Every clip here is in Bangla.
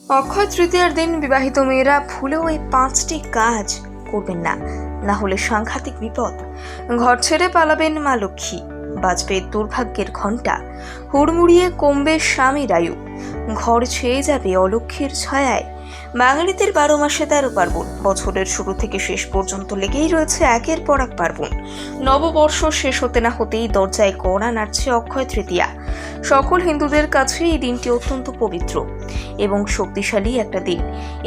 অক্ষয় তৃতীয়ার দিন বিবাহিত মেয়েরা ভুলেও এই 5টি কাজ করবেন না, না হলে সাংঘাতিক বিপদ। ঘর ছেড়ে পালাবেন মা লক্ষ্মী, বাজবে দুর্ভাগ্যের ঘণ্টা, হুড়মুড়িয়ে কমবে স্বামীর আয়ু, ঘর ছেয়ে যাবে অলক্ষ্মীর ছায়ায়। বাঙালিদের 12 মাসে 13 পার্বণ, বছরের শুরু থেকে শেষ পর্যন্ত লেগেই রয়েছে একের পর এক পার্বণ। নববর্ষ শেষ হতে না হতেই দরজায় কড়া নাড়ছে অক্ষয় তৃতীয়া। সকল হিন্দুদের কাছে এই দিনটি অত্যন্ত পবিত্র এবং শক্তিশালী একটা দিন।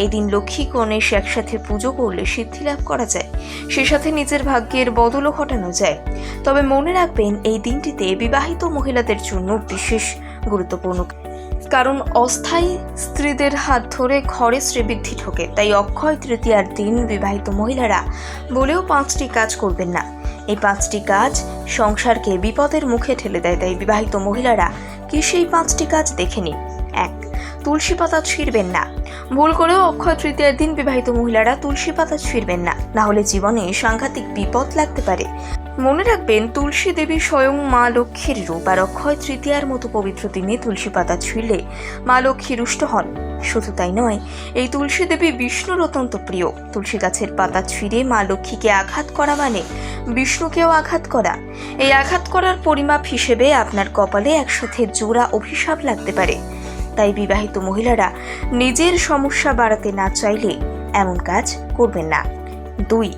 এই দিন লক্ষ্মী গণেশ একসাথে পুজো করলে সিদ্ধি লাভ করা যায়, সে সাথে নিজের ভাগ্যের বদলও ঘটানো যায়। তবে মনে রাখবেন, এই দিনটিতে বিবাহিত মহিলাদের জন্য বিশেষ গুরুত্বপূর্ণ, কারণ অস্থায়ী স্ত্রীদের হাত ধরে ঘরে শ্রীবৃদ্ধি ঢোকে। তাই অক্ষয় তৃতীয়ার দিন বিবাহিত মহিলারা বলেও 5টি কাজ করবেন না। এই 5টি কাজ সংসারকে বিপদের মুখে ঠেলে দেয়। তাই বিবাহিত মহিলারা কি সেই 5টি কাজ দেখে নিন। 1. তুলসী পাতা ছিঁড়বেন না। ভুল করেও অক্ষয় তৃতীয়ার দিন বিবাহিত মহিলারা তুলসী পাতা ছিঁড়বেন না, না হলে জীবনে সাংঘাতিক বিপদ লাগতে পারে। মনে রাখবেন, তুলসী দেবী স্বয়ং মা লক্ষ্মীর রূপ, আর অক্ষয় তৃতীয়ার মতো পবিত্র দিনে তুলসী পাতা ছিঁড়লে মা লক্ষ্মী রুষ্ট হন। শুধু তাই নয়, এই তুলসী দেবী বিষ্ণুর অত্যন্ত প্রিয়। তুলসী গাছের পাতা ছিঁড়ে মা লক্ষ্মীকে আঘাত করা মানে বিষ্ণুকেও আঘাত করা। এই আঘাত করার পরিমাপ হিসেবে আপনার কপালে একসাথে জোড়া অভিশাপ লাগতে পারে। তাই বিবাহিত মহিলারা নিজের সমস্যা বাড়াতে না চাইলে এমন কাজ করবেন না। 2.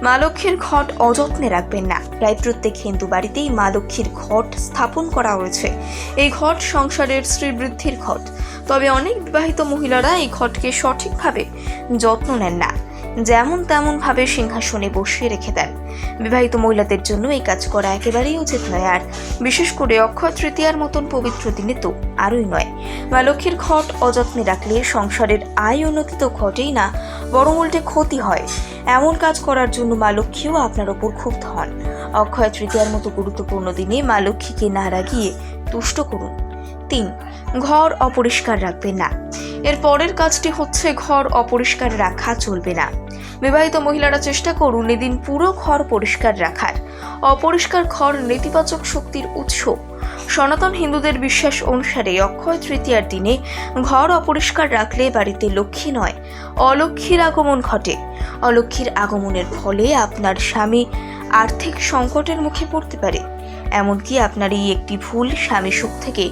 মা লক্ষ্মীর ঘট অযত্নে রাখবেন না। প্রায় প্রত্যেক হিন্দু বাড়িতেই মা লক্ষ্মীর ঘট স্থাপন করা হয়েছে। এই ঘট সংসারের শ্রীবৃদ্ধির ঘট। তবে অনেক বিবাহিত মহিলারা এই ঘটকে সঠিকভাবে যত্ন নেন না, যেমন তেমন ভাবে সিংহাসনে বসিয়ে রেখে দেন। বিবাহিত মহিলাদের জন্য এই কাজ করা একেবারেই উচিত নয়, আর বিশেষ করে অক্ষয় তৃতীয়ার মতন পবিত্র দিনে তো আরোই নয়। মা লক্ষ্মীর ঘট অযত্নে রাখলে সংসারের আয় উন্নতি তো ঘটেই না, বরং উল্টে ক্ষতি হয়। এমন কাজ করার জন্য মা লক্ষ্মীও আপনার ওপর ক্ষুব্ধ হন। অক্ষয় তৃতীয়ার মতো গুরুত্বপূর্ণ দিনে মা লক্ষ্মীকে না রাগিয়ে তুষ্ট করুন। 3. ঘর অপরিষ্কার রাখবেন না। এর পরের কাজটি হচ্ছে, ঘর অপরিষ্কার রাখা চলবে না। বিবাহিত মহিলারা চেষ্টা করুন এদিন পুরো ঘর পরিষ্কার রাখার। অপরিষ্কার ঘর নেতিবাচক শক্তির উৎস। সনাতন হিন্দুদের বিশ্বাস অনুসারে অক্ষয় তৃতীয়ার দিনে ঘর অপরিষ্কার রাখলে বাড়িতে লক্ষ্মী নয়, অলক্ষ্মীর আগমন ঘটে। অলক্ষ্মীর আগমনের ফলে আপনার স্বামী আর্থিক সংকটের মুখে পড়তে পারে। এমনকি আপনার এই একটি ভুল স্বামী সুখ থেকে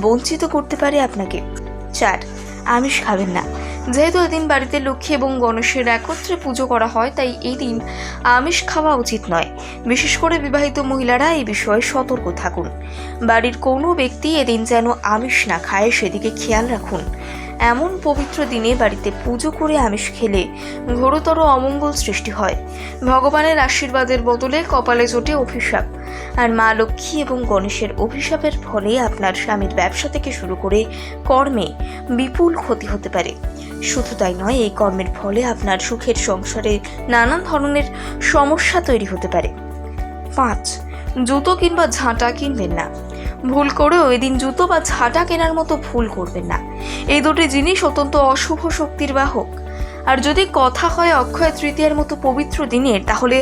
বঞ্চিত করতে পারে আপনাকে। 4. আমিষ খাবেন না। যেহেতু এদিন বাড়িতে লক্ষ্মী এবং গণেশের একত্রে পুজো করা হয়, তাই এই দিন আমিষ খাওয়া উচিত নয়। বিশেষ করে বিবাহিত মহিলারা এই বিষয়ে সতর্ক থাকুন। বাড়ির কোনো ব্যক্তি এদিন যেন আমিষ না খায়, সেদিকে খেয়াল রাখুন। এমন পবিত্র দিনে বাড়িতে পুজো করে আমিষ খেলে ঘোরতর অমঙ্গল সৃষ্টি হয়। ভগবানের আশীর্বাদের বদলে কপালে জোটে অভিশাপ। আর মা লক্ষ্মী এবং গণেশের অভিশাপের ফলে আপনার স্বামীর ব্যবসা থেকে শুরু করে কর্মে বিপুল ক্ষতি হতে পারে। শুধু তাই নয়, এই কর্মের ফলে আপনার সুখের সংসারে নানান ধরনের সমস্যা তৈরি হতে পারে। 5. জুতো কিংবা ঝাঁটা কিনবেন না। ভুল করেও এদিন জুতো বা ঝাঁটা কেনার মতো ভুল করবেন না। এই দুটি জিনিস অত্যন্ত অশুভ শক্তির বাহক। আর যদি কথা হয় অক্ষয় তৃতীয়ার মতো পবিত্র দিনের, তাহলে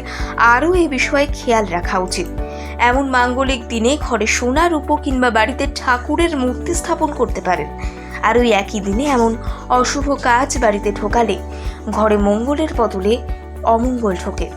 আরও এই বিষয়ে খেয়াল রাখা উচিত। এমন মাঙ্গলিক দিনে ঘরে সোনা রূপো কিংবা বাড়িতে ঠাকুরের মূর্তি স্থাপন করতে পারেন। আর ওই একই দিনে এমন অশুভ কাজ বাড়িতে ঢোকালে ঘরে মঙ্গলের বদলে অমঙ্গল ঢোকে।